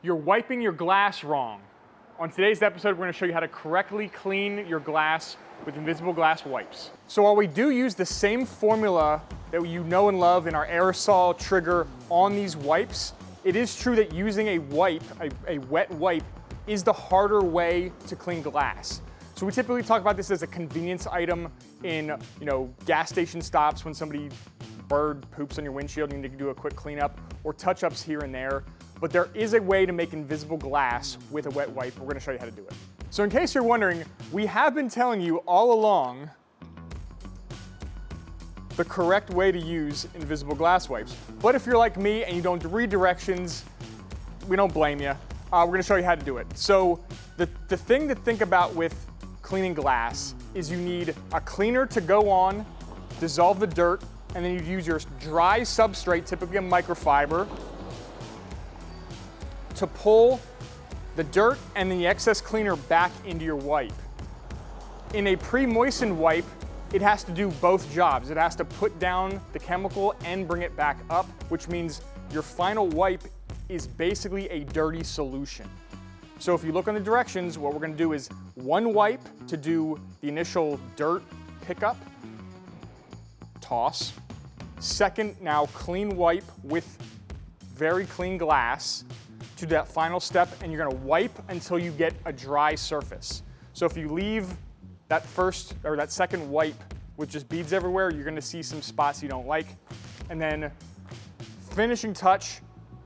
You're wiping your glass wrong. On today's episode, we're going to show you how to correctly clean your glass with invisible glass wipes. So while we do use the same formula that you know and love in our aerosol trigger on these wipes, it is true that using a wipe, a wet wipe, is the harder way to clean glass. So we typically talk about this as a convenience item in, gas station stops when bird poops on your windshield and you need to do a quick cleanup, or touch-ups here and there. But there is a way to make invisible glass with a wet wipe. We're going to show you how to do it. So in case you're wondering, we have been telling you all along the correct way to use invisible glass wipes. But if you're like me and you don't read directions, we don't blame you. We're going to show you how to do it. So the thing to think about with cleaning glass is you need a cleaner to go on, dissolve the dirt, and then you use your dry substrate, typically a microfiber, to pull the dirt and the excess cleaner back into your wipe. In a pre-moistened wipe, it has to do both jobs. It has to put down the chemical and bring it back up, which means your final wipe is basically a dirty solution. So if you look on the directions, what we're going to do is one wipe to do the initial dirt pickup, toss. Second, now clean wipe with very clean glass to that final step, and you're going to wipe until you get a dry surface. So if you leave that second wipe with just beads everywhere, you're going to see some spots you don't like. And then finishing touch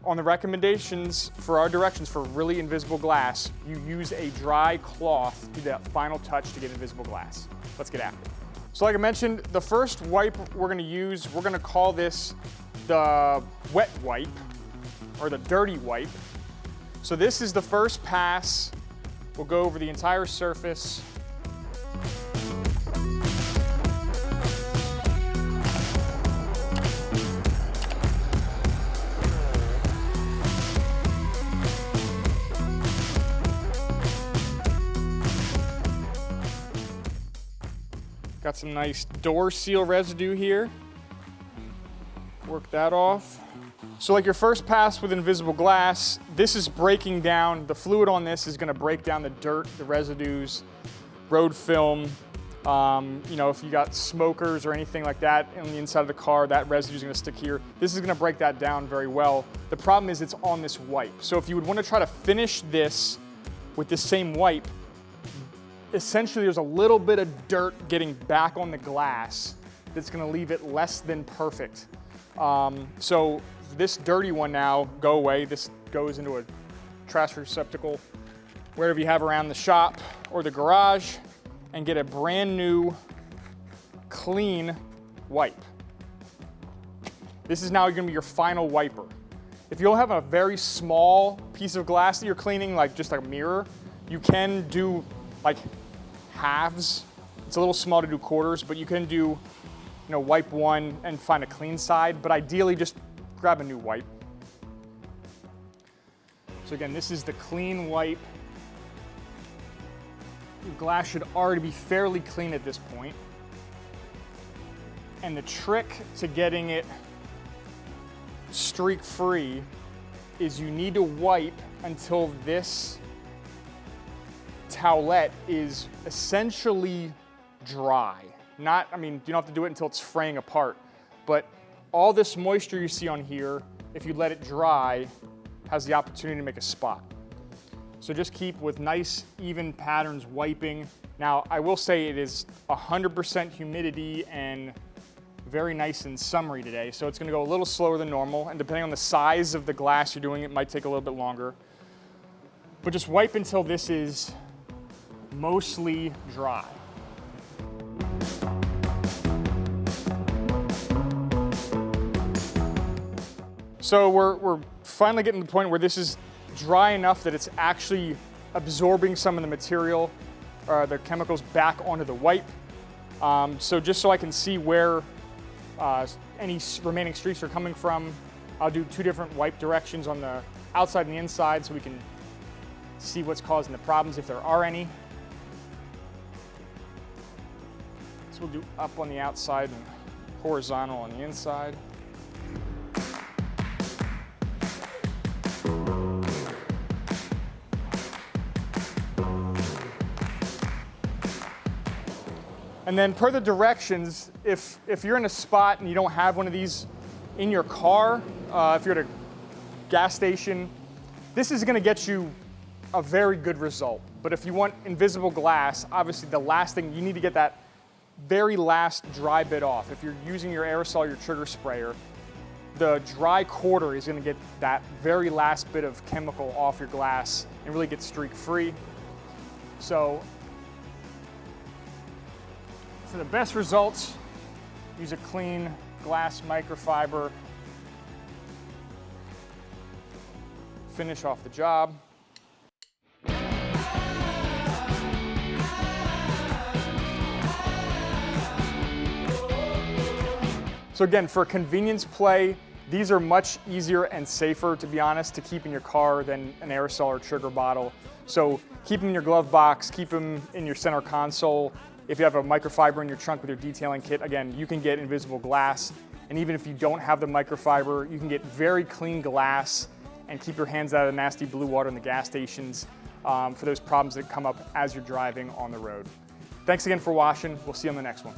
on the recommendations for our directions for really invisible glass, you use a dry cloth to do that final touch to get invisible glass. Let's get after it. So like I mentioned, the first wipe we're going to use, we're going to call this the wet wipe or the dirty wipe. So this is the first pass. We'll go over the entire surface. Got some nice door seal residue here. Work that off. So like your first pass with invisible glass, this is breaking down, the fluid on this is gonna break down the dirt, the residues, road film. If you got smokers or anything like that on the inside of the car, that residue is gonna stick here. This is gonna break that down very well. The problem is it's on this wipe. So if you would wanna try to finish this with this same wipe, essentially there's a little bit of dirt getting back on the glass that's gonna leave it less than perfect. So this dirty one now, go away. This goes into a trash receptacle, wherever you have around the shop or the garage, and get a brand new, clean wipe. This is now gonna be your final wiper. If you don't have a very small piece of glass that you're cleaning, like just a mirror, you can do like halves. It's a little small to do quarters, but you can do, wipe one and find a clean side, but ideally just grab a new wipe. So again, this is the clean wipe. Your glass should already be fairly clean at this point. And the trick to getting it streak free is you need to wipe until this towelette is essentially dry. You don't have to do it until it's fraying apart, but all this moisture you see on here, if you let it dry, has the opportunity to make a spot. So just keep with nice, even patterns wiping. Now, I will say it is 100% humidity and very nice and summery today, so it's gonna go a little slower than normal, and depending on the size of the glass you're doing, it might take a little bit longer. But just wipe until this is mostly dry. So we're finally getting to the point where this is dry enough that it's actually absorbing some of the material, the chemicals back onto the wipe. So just so I can see where any remaining streaks are coming from, I'll do two different wipe directions on the outside and the inside so we can see what's causing the problems if there are any. So we'll do up on the outside and horizontal on the inside. And then per the directions, if you're in a spot and you don't have one of these in your car, if you're at a gas station, this is gonna get you a very good result. But if you want invisible glass, obviously the last thing, you need to get that very last dry bit off. If you're using your aerosol, your trigger sprayer, the dry quarter is gonna get that very last bit of chemical off your glass and really get streak free. So for the best results, use a clean glass microfiber. Finish off the job. So again, for a convenience play, these are much easier and safer, to be honest, to keep in your car than an aerosol or trigger bottle. So keep them in your glove box, keep them in your center console. If you have a microfiber in your trunk with your detailing kit, again, you can get invisible glass. And even if you don't have the microfiber, you can get very clean glass and keep your hands out of the nasty blue water in the gas stations for those problems that come up as you're driving on the road. Thanks again for watching. We'll see you on the next one.